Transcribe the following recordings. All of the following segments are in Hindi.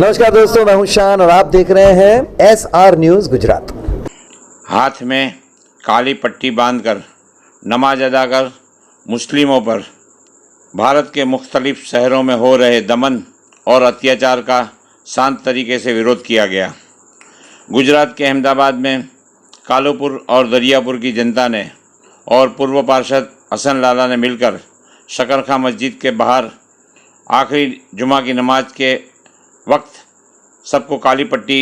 नमस्कार दोस्तों, मैं हूं शान और आप देख रहे हैं SR न्यूज़ गुजरात। हाथ में काली पट्टी बांधकर नमाज अदा कर मुस्लिमों पर भारत के मुख्तलिफ शहरों में हो रहे दमन और अत्याचार का शांत तरीके से विरोध किया गया। गुजरात के अहमदाबाद में कालूपुर और दरियापुर की जनता ने और पूर्व पार्षद हसन लाला ने मिलकर शकरखा मस्जिद के बाहर आखिरी जुमा की नमाज के वक्त सबको काली पट्टी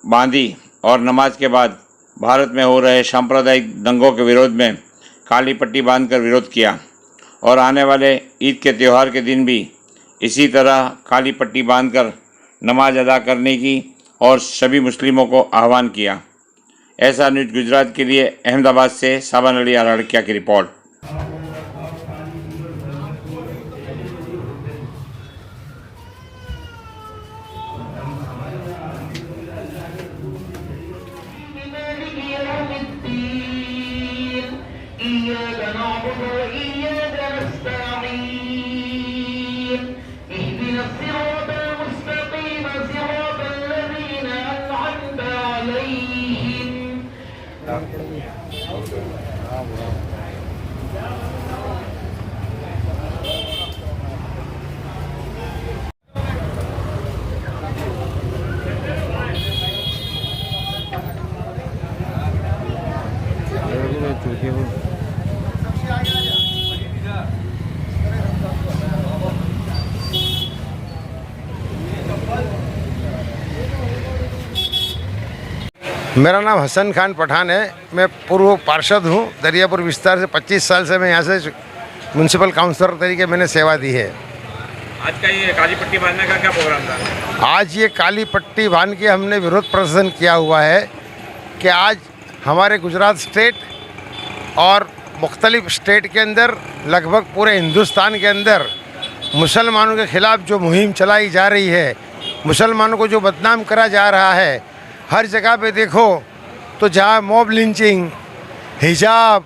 बांधी और नमाज के बाद भारत में हो रहे सांप्रदायिक दंगों के विरोध में काली पट्टी बांधकर विरोध किया और आने वाले ईद के त्यौहार के दिन भी इसी तरह काली पट्टी बांधकर नमाज अदा करने की और सभी मुस्लिमों को आह्वान किया। SR न्यूज़ गुजरात के लिए अहमदाबाद से साबान अली आराड़किया की रिपोर्ट। मेरा नाम हसन खान पठान है। मैं पूर्व पार्षद हूँ दरियापुर विस्तार से। 25 साल से मैं यहाँ से म्यूनसिपल काउंसलर तरीके मैंने सेवा दी है। आज का ये काली पट्टी बांधने का क्या प्रोग्राम था? आज ये काली पट्टी बांध के हमने विरोध प्रदर्शन किया हुआ है कि आज हमारे गुजरात स्टेट और मुख्तलिफ स्टेट के अंदर लगभग पूरे हिंदुस्तान के अंदर मुसलमानों के ख़िलाफ़ जो मुहिम चलाई जा रही है, मुसलमानों को जो बदनाम करा जा रहा है, हर जगह पे देखो तो जहाँ मॉब लिंचिंग, हिजाब,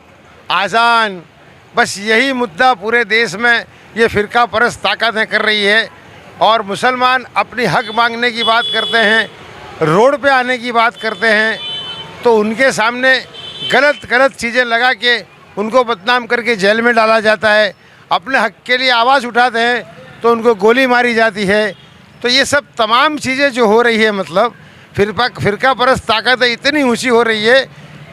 आज़ान, बस यही मुद्दा पूरे देश में ये फ़िरका परस्त ताकतें कर रही है। और मुसलमान अपनी हक मांगने की बात करते हैं, रोड पे आने की बात करते हैं, तो उनके सामने गलत चीज़ें लगा के उनको बदनाम करके जेल में डाला जाता है। अपने हक के लिए आवाज़ उठाते हैं तो उनको गोली मारी जाती है। तो ये सब तमाम चीज़ें जो हो रही है, मतलब फ़िरका परस्त ताकतें इतनी ऊंची हो रही है,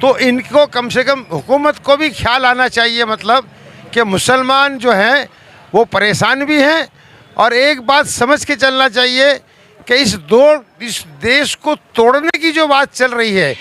तो इनको कम से कम हुकूमत को भी ख्याल आना चाहिए, मतलब कि मुसलमान जो हैं वो परेशान भी हैं। और एक बात समझ के चलना चाहिए कि इस देश को तोड़ने की जो बात चल रही है,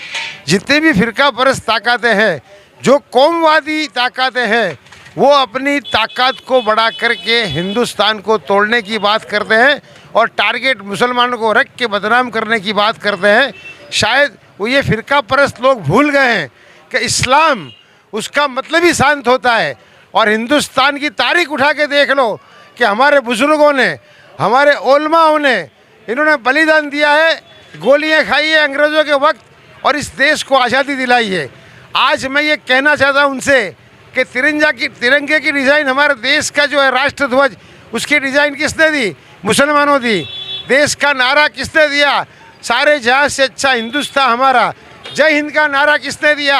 जितने भी फ़िरका परस्त ताकतें हैं, जो कौमवादी ताकतें हैं, वो अपनी ताकत को बढ़ा करके हिंदुस्तान को तोड़ने की बात करते हैं और टारगेट मुसलमानों को रख के बदनाम करने की बात करते हैं। शायद वो ये फ़िरका परस्त लोग भूल गए हैं कि इस्लाम उसका मतलब ही शांत होता है। और हिंदुस्तान की तारीख उठा के देख लो कि हमारे बुज़ुर्गों ने, हमारे उलमाओं ने, इन्होंने बलिदान दिया है, गोलियां खाई है अंग्रेज़ों के वक्त और इस देश को आज़ादी दिलाई है। आज मैं ये कहना चाहता हूँ उनसे कि तिरंगे की डिज़ाइन, हमारे देश का जो है राष्ट्र ध्वज, उसकी डिज़ाइन किसने दी? मुसलमानों दी। देश का नारा किसने दिया? सारे जहां से अच्छा हिंदुस्तान हमारा, जय हिंद का नारा किसने दिया?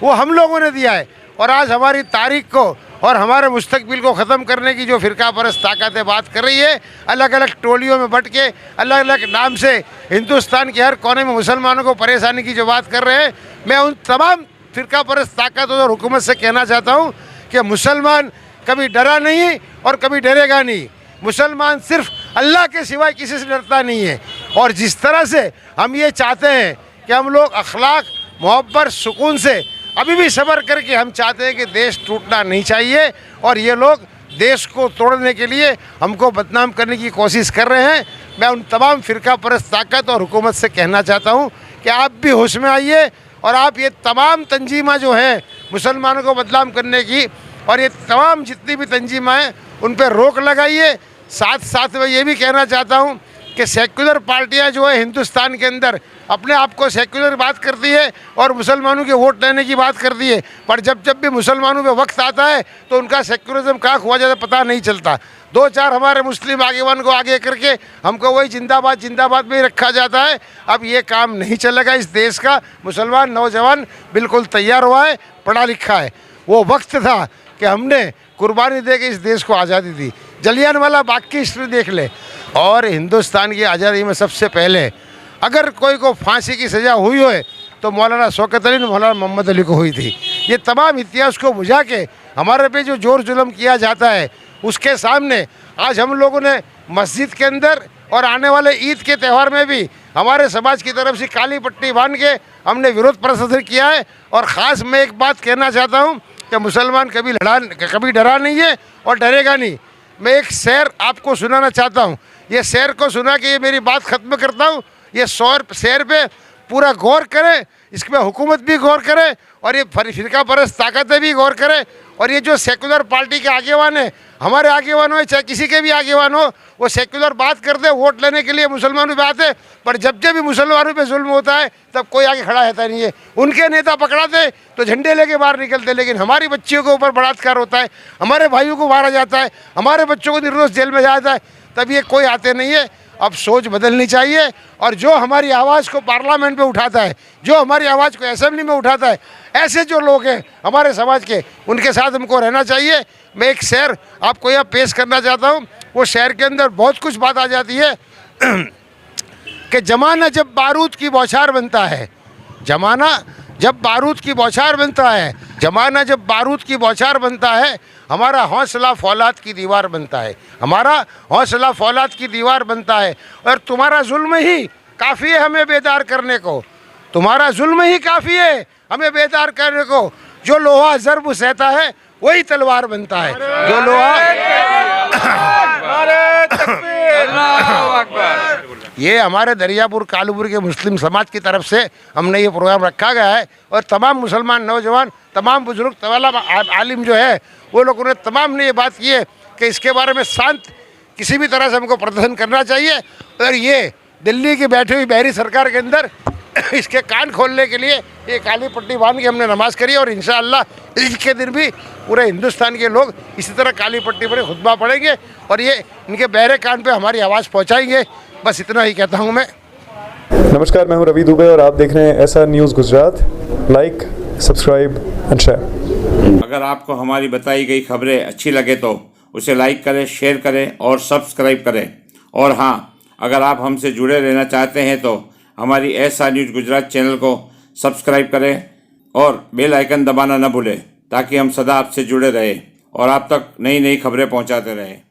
वो हम लोगों ने दिया है। और आज हमारी तारीख को और हमारे मुस्तकबिल को ख़त्म करने की जो फ़िरका परस्त ताकतें बात कर रही है, अलग अलग टोलियों में बट के अलग अलग नाम से हिंदुस्तान के हर कोने में मुसलमानों को परेशानी की जो बात कर रहे हैं, मैं उन तमाम फ़िरका परस्त ताकतों और हुकूमत से कहना चाहता हूँ कि मुसलमान कभी डरा नहीं और कभी डरेगा नहीं। मुसलमान सिर्फ अल्लाह के सिवाय किसी से डरता नहीं है। और जिस तरह से हम ये चाहते हैं कि हम लोग अखलाक, मोहब्बत, सुकून से अभी भी सब्र करके हम चाहते हैं कि देश टूटना नहीं चाहिए, और ये लोग देश को तोड़ने के लिए हमको बदनाम करने की कोशिश कर रहे हैं। मैं उन तमाम फ़िरका परस्त ताकत और हुकूमत से कहना चाहता हूँ कि आप भी होश में आइए और आप ये तमाम तंजीमा जो है मुसलमानों को बदनाम करने की, और ये तमाम जितनी भी तंजीमा हैं उन पर रोक लगाइए। साथ में ये भी कहना चाहता हूँ कि सेक्युलर पार्टियाँ जो है हिंदुस्तान के अंदर अपने आप को सेक्युलर बात करती है और मुसलमानों के वोट लेने की बात करती है, पर जब भी मुसलमानों पे वक्त आता है तो उनका सेक्युलरिज्म कहाँ खो जाता है पता नहीं चलता। 2-4 हमारे मुस्लिम आगेवान को आगे करके हमको वही जिंदाबाद जिंदाबाद में ही रखा जाता है। अब ये काम नहीं चलेगा। इस देश का मुसलमान नौजवान बिल्कुल तैयार हुआ है, पढ़ा लिखा है। वो वक्त था कि हमने कुर्बानी दे के इस देश को आज़ादी दी। जलियांवाला बाग की हिस्ट्री देख ले। और हिंदुस्तान की आज़ादी में सबसे पहले अगर कोई को फांसी की सज़ा हुई हो तो मौलाना शौकत अली, मौलाना मोहम्मद अली को हुई थी। ये तमाम इतिहास को बुझा के हमारे पे जो जोर जुल्म किया जाता है उसके सामने आज हम लोगों ने मस्जिद के अंदर और आने वाले ईद के त्यौहार में भी हमारे समाज की तरफ से काली पट्टी बांध के हमने विरोध प्रदर्शन किया है। और ख़ास मैं एक बात कहना चाहता हूँ कि मुसलमान कभी डरा नहीं है और डरेगा नहीं। मैं एक शेर आपको सुनाना चाहता हूँ। ये शेर को सुना के ये मेरी बात ख़त्म करता हूँ। ये शेर पे पूरा गौर करें, इसमें हुकूमत भी गौर करे और ये फिरका परस्त ताकतें भी गौर करें। और ये जो सेकुलर पार्टी के आगेवान है, हमारे आगेवान हो चाहे किसी के भी आगेवान हो, वो सेकुलर बात करते वोट लेने के लिए मुसलमानों पे आते, पर जब भी मुसलमानों पे जुल्म होता है तब कोई आगे खड़ा रहता नहीं है। उनके नेता पकड़ाते तो झंडे लेके बाहर निकलते, लेकिन हमारी बच्चियों के ऊपर बलात्कार होता है, हमारे भाइयों को मारा जाता है, हमारे बच्चों को निर्दोष जेल में जाता है, तब ये कोई आते नहीं है। अब सोच बदलनी चाहिए। और जो हमारी आवाज़ को पार्लियामेंट में उठाता है, जो हमारी आवाज़ को असेंबली में उठाता है, ऐसे जो लोग हैं हमारे समाज के, उनके साथ हमको रहना चाहिए। मैं एक शेर आपको यह पेश करना चाहता हूँ। वो शेर के अंदर बहुत कुछ बात आ जाती है कि जमाना जब बारूद की बौछार बनता है, जमाना जब बारूद की बौछार बनता है, जमाना जब बारूद की बौछार बनता है, हमारा हौसला फौलाद की दीवार बनता है, हमारा हौसला फौलाद की दीवार बनता है। और तुम्हारा जुल्म ही काफ़ी है हमें बेदार करने को, तुम्हारा जुल्म ही काफ़ी है हमें बेदार करने को। जो लोहा ज़र्ब सहता है वही तलवार बनता है। जो लोहा ये हमारे दरियापुर कालूपुर के मुस्लिम समाज की तरफ से हमने ये प्रोग्राम रखा गया है। और तमाम मुसलमान नौजवान, तमाम बुजुर्ग, तमाम आलिम जो है वो लोगों ने तमाम ने ये बात की है कि इसके बारे में शांत किसी भी तरह से हमको प्रदर्शन करना चाहिए। और ये दिल्ली की बैठी हुई बहरी सरकार के अंदर इसके कान खोलने के लिए ये काली पट्टी बांध के हमने नमाज़ करी। और इंशाअल्लाह ईद के दिन भी पूरे हिंदुस्तान के लोग इसी तरह काली पट्टी पर खुतबा पढ़ेंगे और ये इनके बहरे कान पे हमारी आवाज़ पहुंचाएंगे। बस इतना ही कहता हूं मैं। नमस्कार, मैं हूं रवि दुबे और आप देख रहे हैं SR news Gujarat. Like, subscribe and share. अगर आपको हमारी बताई गई खबरें अच्छी लगे तो उसे लाइक करें, शेयर करें और सब्सक्राइब करें। और हाँ, अगर आप हमसे जुड़े रहना चाहते हैं तो हमारी SR न्यूज़ गुजरात चैनल को सब्सक्राइब करें और बेल आइकन दबाना न भूलें ताकि हम सदा आपसे जुड़े रहें और आप तक नई नई खबरें पहुंचाते रहें।